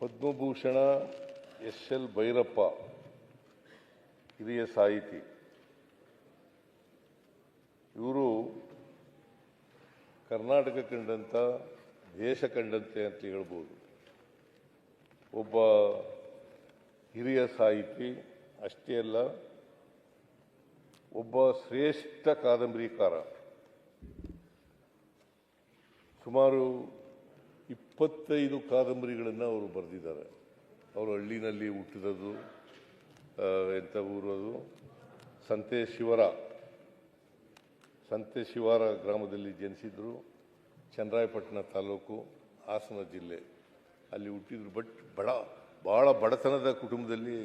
Padma Bhushan SL. Bhyrappa ಹಿರಿಯ ಸಾಹಿತಿ. ಇವರು ಕರ್ನಾಟಕ ಕಂಡಂಥ ದೇಶ ಕಂಡಂತೆ ಅಂತ ಹೇಳ್ಬೋದು. ಒಬ್ಬ ಹಿರಿಯ ಸಾಹಿತಿ ಅಷ್ಟೇ ಅಲ್ಲ, ಒಬ್ಬ ಶ್ರೇಷ್ಠ ಕಾದಂಬರಿಕಾರ. ಸುಮಾರು 25 ಕಾದಂಬರಿಗಳನ್ನು ಅವರು ಬರೆದಿದ್ದಾರೆ. ಅವರು ಹಳ್ಳಿನಲ್ಲಿ ಹುಟ್ಟಿದದು, ಎಂಥ ಊರದು, ಸಂತೆ ಶಿವಾರ ಗ್ರಾಮದಲ್ಲಿ ಜನಿಸಿದ್ರು. ಚನ್ನರಾಯಪಟ್ಟಣ ತಾಲೂಕು, ಹಾಸನ ಜಿಲ್ಲೆ ಅಲ್ಲಿ ಹುಟ್ಟಿದ್ರು. ಬಟ್ ಬಹಳ ಬಡತನದ ಕುಟುಂಬದಲ್ಲಿ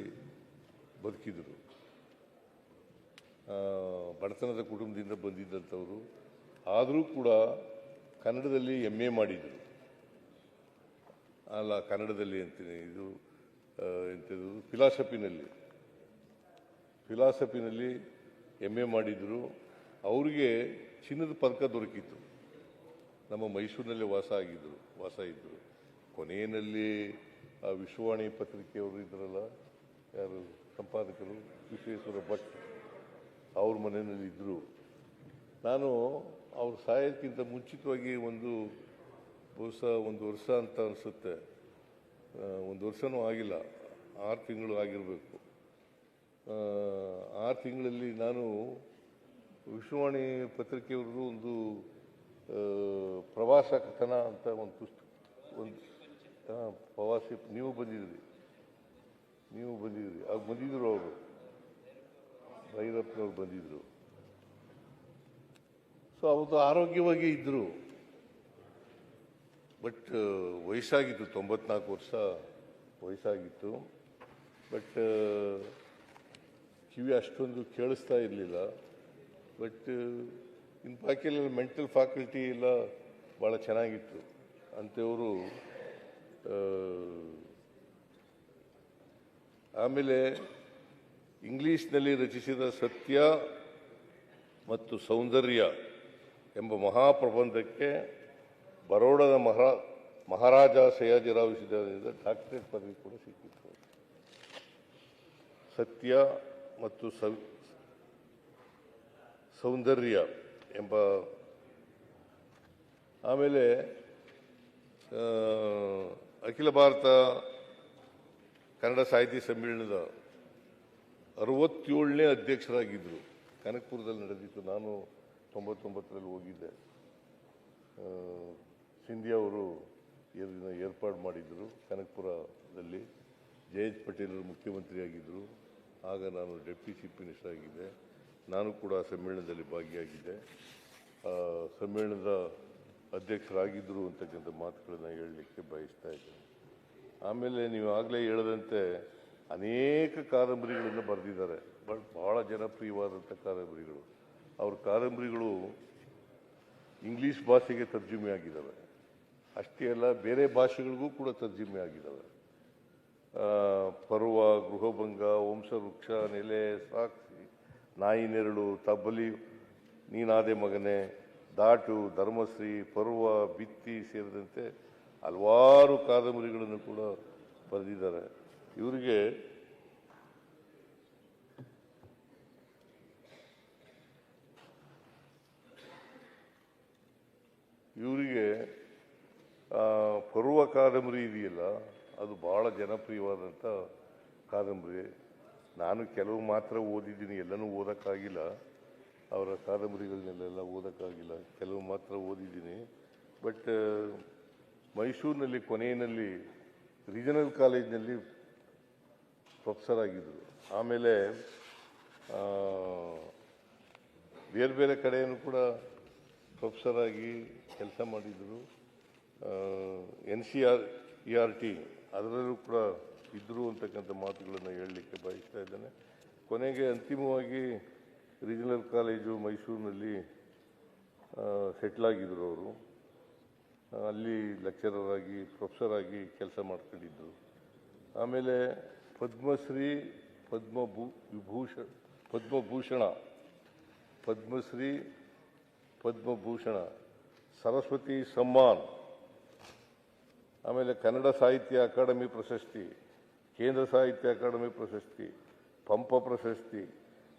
ಬದುಕಿದ್ರು. ಬಡತನದ ಕುಟುಂಬದಿಂದ ಬಂದಿದ್ದಂಥವರು. ಆದರೂ ಕೂಡ ಕನ್ನಡದಲ್ಲಿ MA ಮಾಡಿದರು. ಅಲ್ಲ, ಕನ್ನಡದಲ್ಲಿ ಅಂತೀನಿ, ಇದು ಎಂಥದ್ದು, ಫಿಲಾಸಫಿನಲ್ಲಿ MA ಮಾಡಿದರು. ಅವರಿಗೆ ಚಿನ್ನದ ಪದಕ ದೊರಕಿತ್ತು. ನಮ್ಮ ಮೈಸೂರಿನಲ್ಲಿ ವಾಸ ಇದ್ದರು. ಕೊನೆಯಲ್ಲಿ ಆ ವಿಶ್ವವಾಣಿ ಪತ್ರಿಕೆಯವರು ಇದ್ರಲ್ಲ, ಯಾರು ಸಂಪಾದಕರು, ವಿಶ್ವೇಶ್ವರ ಭಟ್, ಅವ್ರ ಮನೆಯಲ್ಲಿ ಇದ್ದರು. ನಾನು ಅವ್ರ ಸಾಯೋಕ್ಕಿಂತ ಮುಂಚಿತವಾಗಿ ಒಂದು ವರ್ಷ ಅಂತ ಅನಿಸುತ್ತೆ, ಒಂದು ವರ್ಷನೂ ಆಗಿಲ್ಲ, 6 ತಿಂಗಳು ಆಗಿರಬೇಕು. 6 ತಿಂಗಳಲ್ಲಿ ನಾನು ವಿಶ್ವವಾಣಿ ಪತ್ರಿಕೆಯವ್ರದ್ದು ಒಂದು ಪ್ರವಾಸ ಕಥನ ಅಂತ ಒಂದು ಪುಸ್ತಕ, ಪ್ರವಾಸಿ, ನೀವು ಬಂದಿದ್ರಿ, ಆಗ ಬಂದಿದ್ರು ಅವರು, ಭೈರಪ್ಪನವ್ರು ಬಂದಿದ್ರು. ಸೊ ಅವತ್ತು ಆರೋಗ್ಯವಾಗಿ ಇದ್ದರು. ಬಟ್ ವಯಸ್ಸಾಗಿತ್ತು, 94 ವರ್ಷ ವಯಸ್ಸಾಗಿತ್ತು. ಬಟ್ ಕಿವಿ ಅಷ್ಟೊಂದು ಕೇಳಿಸ್ತಾ ಇರಲಿಲ್ಲ. ಬಟ್ ಇನ್ನು ಬಾಕಿಯೆಲ್ಲ ಮೆಂಟಲ್ ಫ್ಯಾಕಲ್ಟಿ ಎಲ್ಲ ಭಾಳ ಚೆನ್ನಾಗಿತ್ತು. ಅಂಥವರು ಆಮೇಲೆ ಇಂಗ್ಲೀಷ್ನಲ್ಲಿ ರಚಿಸಿದ ಸತ್ಯ ಮತ್ತು ಸೌಂದರ್ಯ ಎಂಬ ಮಹಾಪ್ರಬಂಧಕ್ಕೆ ಬರೋಡದ ಮಹಾರಾಜ ಸಯಾಜಿರಾವ್ ವಿಶ್ವವಿದ್ಯಾಲಯದಿಂದ ಡಾಕ್ಟರೇಟ್ ಪದವಿ ಕೂಡ ಸಿಕ್ಕಿತ್ತು. ಸತ್ಯ ಮತ್ತು ಸೌಂದರ್ಯ ಎಂಬ. ಆಮೇಲೆ ಅಖಿಲ ಭಾರತ ಕನ್ನಡ ಸಾಹಿತ್ಯ ಸಮ್ಮೇಳನದ 67ನೇ ಅಧ್ಯಕ್ಷರಾಗಿದ್ದರು. ಕನಕಪುರದಲ್ಲಿ ನಡೆದಿತ್ತು. ನಾನು 99ರಲ್ಲಿ ಹೋಗಿದ್ದೆ. ಸಿಂಧಿಯಾ ಅವರು ಏರ್ಪಾಡು ಮಾಡಿದ್ದರು ಕನಕಪುರದಲ್ಲಿ. ಜಯಂತ್ ಪಟೇಲರು ಮುಖ್ಯಮಂತ್ರಿಯಾಗಿದ್ದರು. ಆಗ ನಾನು ಡೆಪ್ಟಿ ಚೀಫ್ ಮಿನಿಸ್ಟರ್ ಆಗಿದ್ದೆ. ನಾನು ಕೂಡ ಸಮ್ಮೇಳನದಲ್ಲಿ ಭಾಗಿಯಾಗಿದ್ದೆ. ಸಮ್ಮೇಳನದ ಅಧ್ಯಕ್ಷರಾಗಿದ್ದರು ಅಂತಕ್ಕಂಥ ಮಾತುಗಳನ್ನು ಹೇಳಲಿಕ್ಕೆ ಬಯಸ್ತಾ ಇದ್ದೇನೆ. ಆಮೇಲೆ ನೀವು ಆಗಲೇ ಹೇಳದಂತೆ ಅನೇಕ ಕಾದಂಬರಿಗಳನ್ನು ಬರೆದಿದ್ದಾರೆ. ಬಹಳ ಜನಪ್ರಿಯವಾದಂಥ ಕಾದಂಬರಿಗಳು. ಅವ್ರ ಕಾದಂಬರಿಗಳು ಇಂಗ್ಲೀಷ್ ಭಾಷೆಗೆ ತರ್ಜುಮೆ ಆಗಿದ್ದಾವೆ. ಅಷ್ಟೇ ಅಲ್ಲ, ಬೇರೆ ಭಾಷೆಗಳಿಗೂ ಕೂಡ ತರ್ಜುಮೆ ಆಗಿದ್ದಾವೆ. ಪರ್ವ, ಗೃಹಭಂಗ, ವಂಶವೃಕ್ಷ, ನೆಲೆ, ಸಾಕ್ಷಿ, ನಾಯಿ ನೆರಳು, ತಬ್ಬಲಿ, ನೀನಾದೆ ಮಗನೆ, ದಾಟು, ಧರ್ಮಶ್ರೀ, ಪರ್ವ, ಬಿತ್ತಿ ಸೇರಿದಂತೆ ಹಲವಾರು ಕಾದಂಬರಿಗಳನ್ನು ಕೂಡ ಬರೆದಿದ್ದಾರೆ. ಇವರಿಗೆ ಪರ್ವ ಕಾದಂಬರಿ ಇದೆಯಲ್ಲ, ಅದು ಬಹಳ ಜನಪ್ರಿಯವಾದಂಥ ಕಾದಂಬರಿ. ನಾನು ಕೆಲವು ಮಾತ್ರ ಓದಿದ್ದೀನಿ, ಎಲ್ಲನೂ ಓದೋಕ್ಕಾಗಿಲ್ಲ. ಅವರ ಕಾದಂಬರಿಗಳನ್ನೆಲ್ಲ ಓದೋಕ್ಕಾಗಿಲ್ಲ, ಕೆಲವು ಮಾತ್ರ ಓದಿದ್ದೀನಿ. ಬಟ್ ಮೈಸೂರಿನಲ್ಲಿ ಕೊನೆಯಲ್ಲಿ ರೀಜನಲ್ ಕಾಲೇಜಿನಲ್ಲಿ ಪ್ರೊಫೆಸರ್ ಆಗಿದ್ದರು. ಆಮೇಲೆ ಬೇರೆ ಬೇರೆ ಕಡೆಯೂ ಕೂಡ ಪ್ರೊಫೆಸರ್ ಆಗಿ ಕೆಲಸ ಮಾಡಿದರು. NCERT ಅದರಲ್ಲೂ ಕೂಡ ಇದ್ದರು ಅಂತಕ್ಕಂಥ ಮಾತುಗಳನ್ನು ಹೇಳಲಿಕ್ಕೆ ಬಯಸ್ತಾ ಇದ್ದೇನೆ. ಕೊನೆಗೆ ಅಂತಿಮವಾಗಿ ರೀಜನಲ್ ಕಾಲೇಜು ಮೈಸೂರಿನಲ್ಲಿ ಸೆಟ್ಲ್ ಆಗಿದ್ದರು. ಅವರು ಅಲ್ಲಿ ಲೆಕ್ಚರರ್ ಆಗಿ, ಪ್ರೊಫೆಸರ್ ಆಗಿ ಕೆಲಸ ಮಾಡ್ಕೊಂಡಿದ್ದರು. ಆಮೇಲೆ ಪದ್ಮಶ್ರೀ, ಪದ್ಮಭೂಷಣ, ಸರಸ್ವತಿ ಸಮ್ಮಾನ್, ಆಮೇಲೆ ಕನ್ನಡ ಸಾಹಿತ್ಯ ಅಕಾಡೆಮಿ ಪ್ರಶಸ್ತಿ, ಕೇಂದ್ರ ಸಾಹಿತ್ಯ ಅಕಾಡೆಮಿ ಪ್ರಶಸ್ತಿ, ಪಂಪ ಪ್ರಶಸ್ತಿ,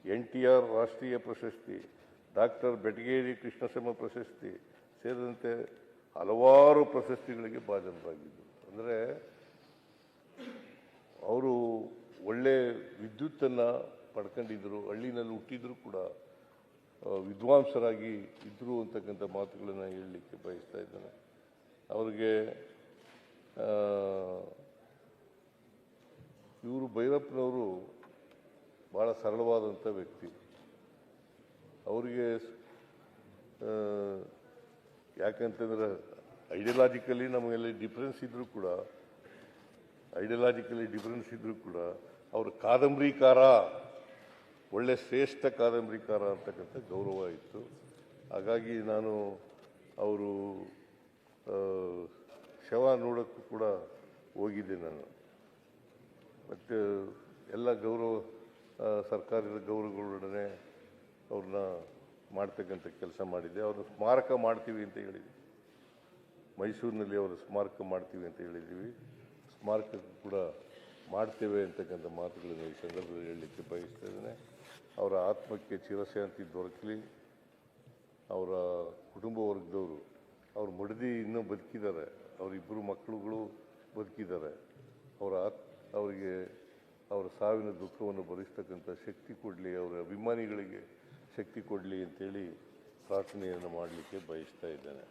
NTR ರಾಷ್ಟ್ರೀಯ ಪ್ರಶಸ್ತಿ, ಡಾಕ್ಟರ್ ಬೆಟಗೇರಿ ಕೃಷ್ಣಸಮ ಪ್ರಶಸ್ತಿ ಸೇರಿದಂತೆ ಹಲವಾರು ಪ್ರಶಸ್ತಿಗಳಿಗೆ ಭಾಜನರಾಗಿದ್ದರು. ಅಂದರೆ ಅವರು ಒಳ್ಳೆ ವಿದ್ಯುತ್ತನ್ನು ಪಡ್ಕೊಂಡಿದ್ದರು, ಹಳ್ಳಿನಲ್ಲಿ ಹುಟ್ಟಿದ್ರು ಕೂಡ ವಿದ್ವಾಂಸರಾಗಿ ಇದ್ದರು ಅಂತಕ್ಕಂಥ ಮಾತುಗಳನ್ನು ಹೇಳಲಿಕ್ಕೆ ಬಯಸ್ತಾ ಇದ್ದೇನೆ. ಅವರಿಗೆ ಇವರು ಭೈರಪ್ಪನವರು ಭಾಳ ಸರಳವಾದಂಥ ವ್ಯಕ್ತಿ. ಅವರಿಗೆ ಯಾಕಂತಂದ್ರೆ ಐಡಿಯಾಲಜಿಕಲಿ ನಮಗೆಲ್ಲ ಡಿಫ್ರೆನ್ಸ್ ಇದ್ದರೂ ಕೂಡ ಅವರು ಕಾದಂಬರಿಕಾರ, ಒಳ್ಳೆ ಶ್ರೇಷ್ಠ ಕಾದಂಬರಿಕಾರ ಅಂತಕ್ಕಂಥ ಗೌರವ ಇತ್ತು. ಹಾಗಾಗಿ ನಾನು ಅವರು ಶವ ನೋಡೋಕ್ಕೂ ಕೂಡ ಹೋಗಿದ್ದೆ ನಾನು. ಮತ್ತು ಎಲ್ಲ ಸರ್ಕಾರದ ಗೌರವಗಳೊಡನೆ ಅವ್ರನ್ನ ಮಾಡ್ತಕ್ಕಂಥ ಕೆಲಸ ಮಾಡಿದ್ದೆ. ಅವ್ರನ್ನ ಸ್ಮಾರಕ ಮಾಡ್ತೀವಿ ಅಂತ ಹೇಳಿದ್ವಿ, ಮೈಸೂರಿನಲ್ಲಿ ಅವರ ಸ್ಮಾರಕ ಮಾಡ್ತೀವಿ ಅಂತ ಹೇಳಿದ್ದೀವಿ. ಸ್ಮಾರಕಕ್ಕೂ ಕೂಡ ಮಾಡ್ತೇವೆ ಅಂತಕ್ಕಂಥ ಮಾತುಗಳನ್ನು ಈ ಸಂದರ್ಭದಲ್ಲಿ ಹೇಳಲಿಕ್ಕೆ ಬಯಸ್ತಾ ಇದ್ದೇನೆ. ಅವರ ಆತ್ಮಕ್ಕೆ ಚಿರಶಾಂತಿ ದೊರಕಲಿ. ಅವರ ಕುಟುಂಬ ವರ್ಗದವರು, ಅವ್ರ ಮಡದಿ ಇನ್ನೂ ಬದುಕಿದ್ದಾರೆ, ಅವರಿಬ್ಬರು ಮಕ್ಕಳುಗಳು ಬದುಕಿದ್ದಾರೆ. ಅವರಿಗೆ ಅವರ ಸಾವಿನ ದುಃಖವನ್ನು ಭರಿಸ್ತಕ್ಕಂಥ ಶಕ್ತಿ ಕೊಡಲಿ, ಅವರ ಅಭಿಮಾನಿಗಳಿಗೆ ಶಕ್ತಿ ಕೊಡಲಿ ಅಂತೇಳಿ ಪ್ರಾರ್ಥನೆಯನ್ನು ಮಾಡಲಿಕ್ಕೆ ಬಯಸ್ತಾ ಇದ್ದೇನೆ.